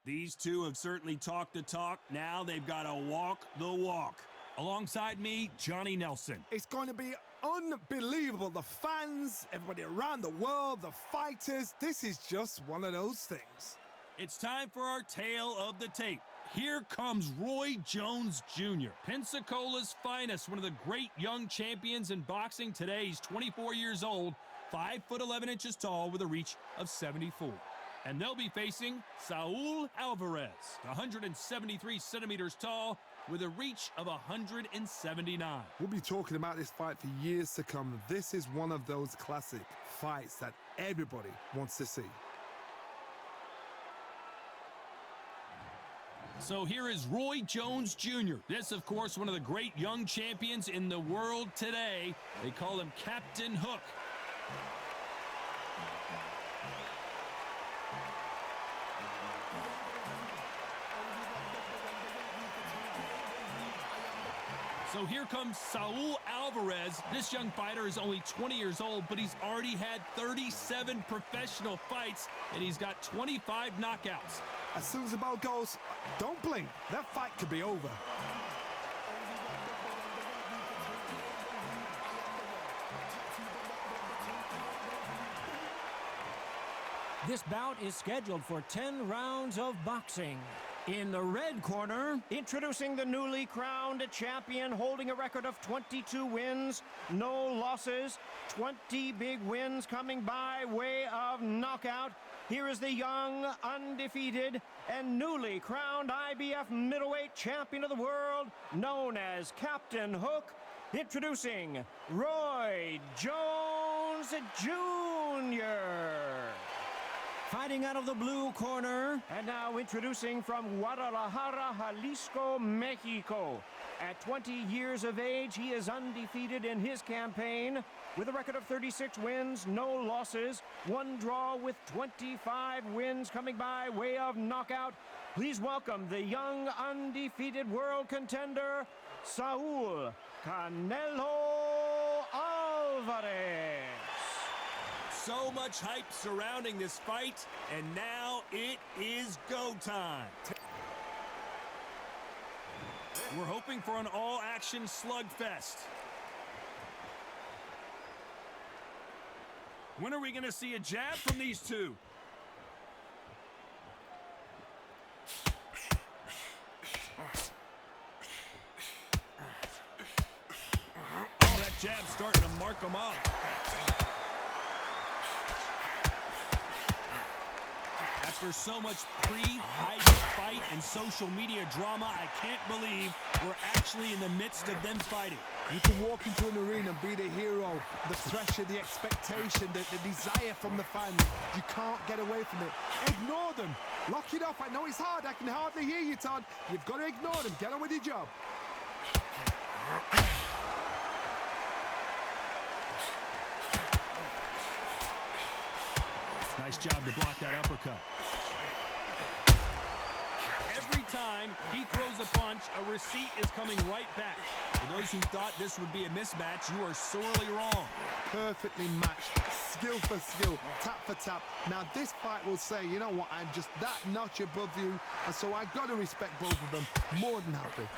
These two have certainly talked the talk. Now they've got to walk the walk. Alongside me, Johnny Nelson. It's going to be unbelievable. The fans, everybody around the world, the fighters. This is just one of those things. It's time for our tale of the tape. Here comes Roy Jones Jr., Pensacola's finest, one of the great young champions in boxing. Today, he's 24 years old, 5'11" tall with a reach of 74. And they'll be facing Saul Alvarez, 173 centimeters tall, with a reach of 179. We'll be talking about this fight for years to come. This is one of those classic fights that everybody wants to see. So here is Roy Jones Jr. This, of course, one of the great young champions in the world today. They call him Captain Hook. So here comes Saul Alvarez. This young fighter is only 20 years old, but he's already had 37 professional fights, and he's got 25 knockouts. As soon as the bell goes, don't blink. That fight could be over. This bout is scheduled for 10 rounds of boxing. In the red corner, introducing the newly crowned champion, holding a record of 22 wins, no losses, 20 big wins coming by way of knockout. Here is the young, undefeated, and newly crowned IBF middleweight champion of the world, known as Captain Hook, introducing Roy Jones Jr. Fighting out of the blue corner, and now introducing from Guadalajara, Jalisco, Mexico. At 20 years of age, he is undefeated in his campaign with a record of 36 wins, no losses, one draw with 25 wins coming by way of knockout. Please welcome the young, undefeated world contender, Saul Canelo Alvarez. So much hype surrounding this fight, and now it is go time. We're hoping for an all-action slugfest. When are we going to see a jab from these two? Oh, that jab's starting to mark them off. After so much pre-hype fight and social media drama, I can't believe we're actually in the midst of them fighting. You can walk into an arena and be the hero, the pressure, the expectation, the desire from the fans. You can't get away from it. Ignore them. Lock it off. I know it's hard. I can hardly hear you, Todd. You've got to ignore them. Get on with your job. Nice job to block that uppercut. Every time he throws a punch, a receipt is coming right back. For those who thought this would be a mismatch, you are sorely wrong. Perfectly matched, skill for skill, tap for tap. Now this fight will say, you know what, I'm just that notch above you, and so I've got to respect both of them. More than happy.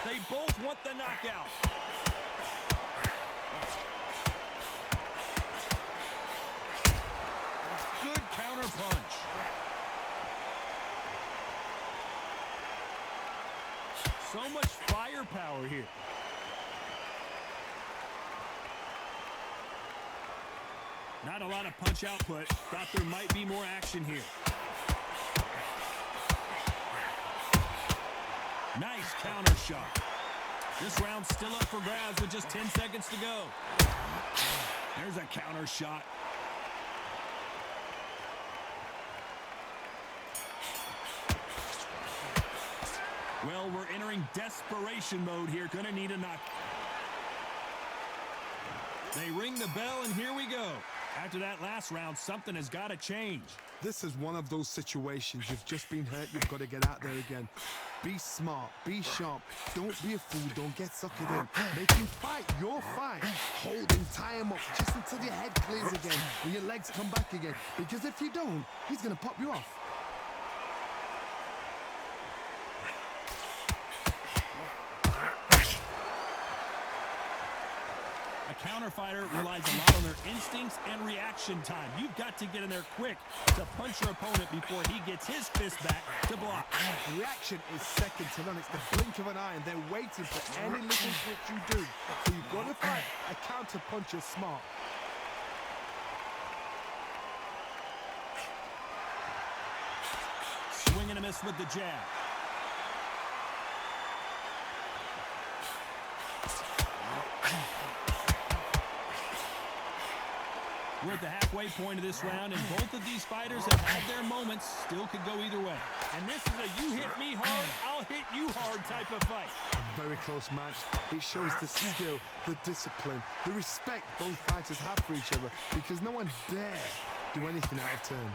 They both want the knockout. Good counter punch. So much firepower here. Not a lot of punch output. Thought there might be more action here. Nice counter shot. This round's still up for grabs with just 10 seconds to go. There's a counter shot. Well, we're entering desperation mode here. Gonna need a knock. They ring the bell, and here we go. After that last round, something has got to change. This is one of those situations. You've just been hurt. You've got to get out there again. Be smart. Be sharp. Don't be a fool. Don't get suckered in. Make him fight your fight. Hold him. Tie him up just until your head clears again and your legs come back again. Because if you don't, he's going to pop you off. A counter-fighter relies a lot on their instincts and reaction time. You've got to get in there quick to punch your opponent before he gets his fist back to block. Reaction is second to none. It's the blink of an eye, and they're waiting for any little switch you do. So you've got to fight a counter puncher smart. Swing and a miss with the jab. We're at the halfway point of this round, and both of these fighters have had their moments. Still could go either way. And this is a you hit me hard, I'll hit you hard type of fight. Very close match. It shows the skill, the discipline, the respect both fighters have for each other, because no one dare do anything out of turn.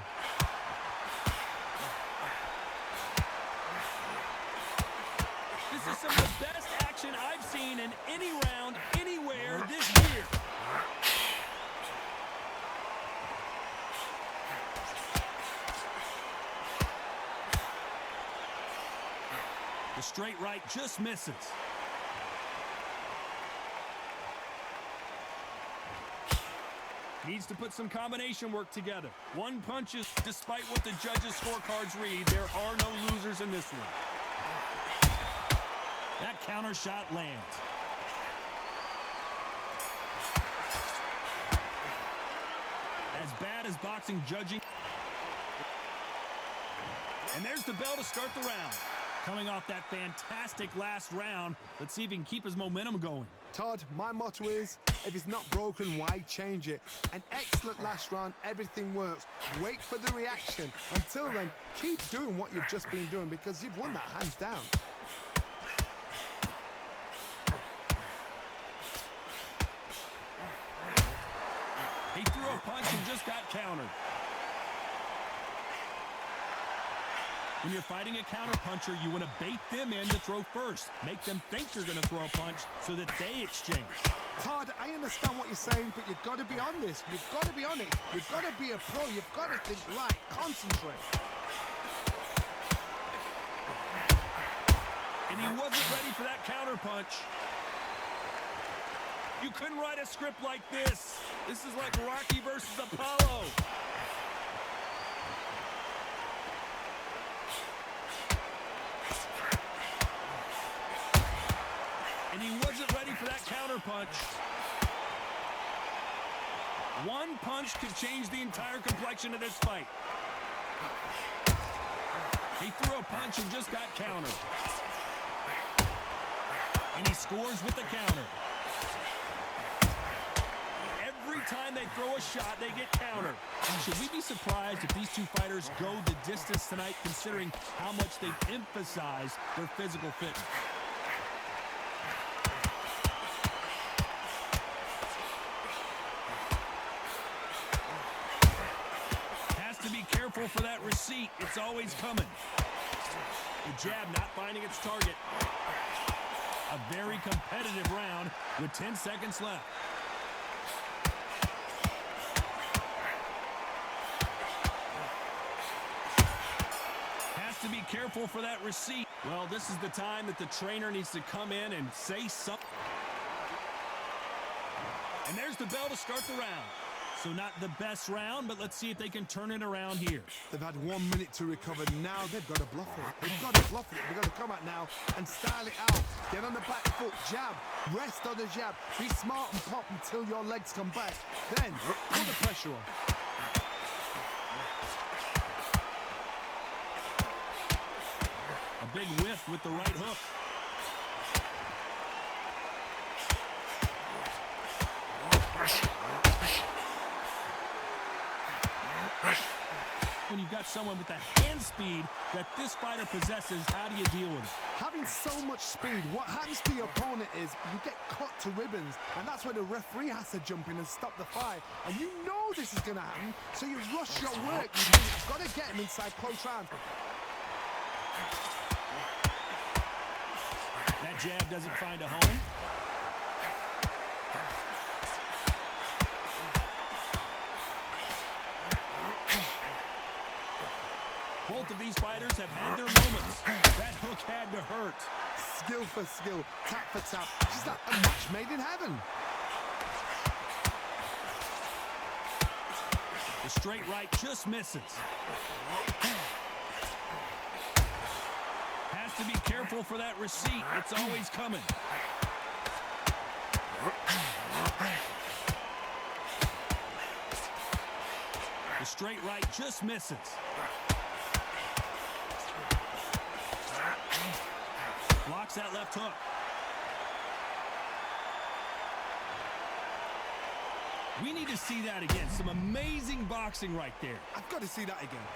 This is some of the best action I've seen in any round, anywhere this year. The straight right just misses. Needs to put some combination work together. One punches, despite what the judges' scorecards read, there are no losers in this one. That counter shot lands. As bad as boxing judging. And there's the bell to start the round. Coming off that fantastic last round, let's see if he can keep his momentum going. Todd, my motto is, if it's not broken, why change it? An excellent last round, everything works. Wait for the reaction. Until then, keep doing what you've just been doing, because you've won that hands down. He threw a punch and just got countered. When you're fighting a counter-puncher, you want to bait them in to throw first. Make them think you're going to throw a punch so that they exchange. Todd, I understand what you're saying, but you've got to be on this. You've got to be on it. You've got to be a pro. You've got to think right. Concentrate. And he wasn't ready for that counter-punch. You couldn't write a script like this. This is like Rocky versus Apollo. And he wasn't ready for that counterpunch. One punch could change the entire complexion of this fight. He threw a punch and just got countered. And he scores with the counter. Every time they throw a shot, they get countered. Should we be surprised if these two fighters go the distance tonight, considering how much they've emphasized their physical fitness? For that receipt, it's always coming. The jab not finding its target. A very competitive round with 10 seconds left. Has to be careful for that receipt. Well, this is the time that the trainer needs to come in and say something. And there's the bell to start the round. So not the best round, but let's see if they can turn it around here. They've had 1 minute to recover. Now they've got to bluff it. They've got to bluff it. They've got to come out now and style it out. Get on the back foot, jab, rest on the jab. Be smart and pop until your legs come back. Then put the pressure on. A big whiff with the right hook. When you've got someone with the hand speed that this fighter possesses, how do you deal with it? Having so much speed, what happens to your opponent is you get cut to ribbons, and that's where the referee has to jump in and stop the fight. And you know this is going to happen, so you rush your work. You've got to get him inside close rounds. That jab doesn't find a home. Both of these fighters have had their moments. That hook had to hurt. Skill for skill, tap for tap. It's like a match made in heaven. The straight right just misses. Has to be careful for that receipt. It's always coming. The straight right just misses. Blocks that left hook. We need to see that again. Some amazing boxing right there. I've got to see that again.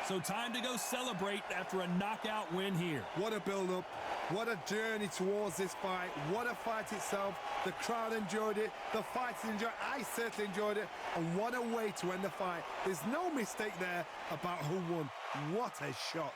So time to go celebrate after a knockout win here. What a build-up. What a journey towards this fight. What a fight itself. The crowd enjoyed it. The fighters enjoyed it. I certainly enjoyed it. And what a way to end the fight. There's no mistake there about who won. What a shot.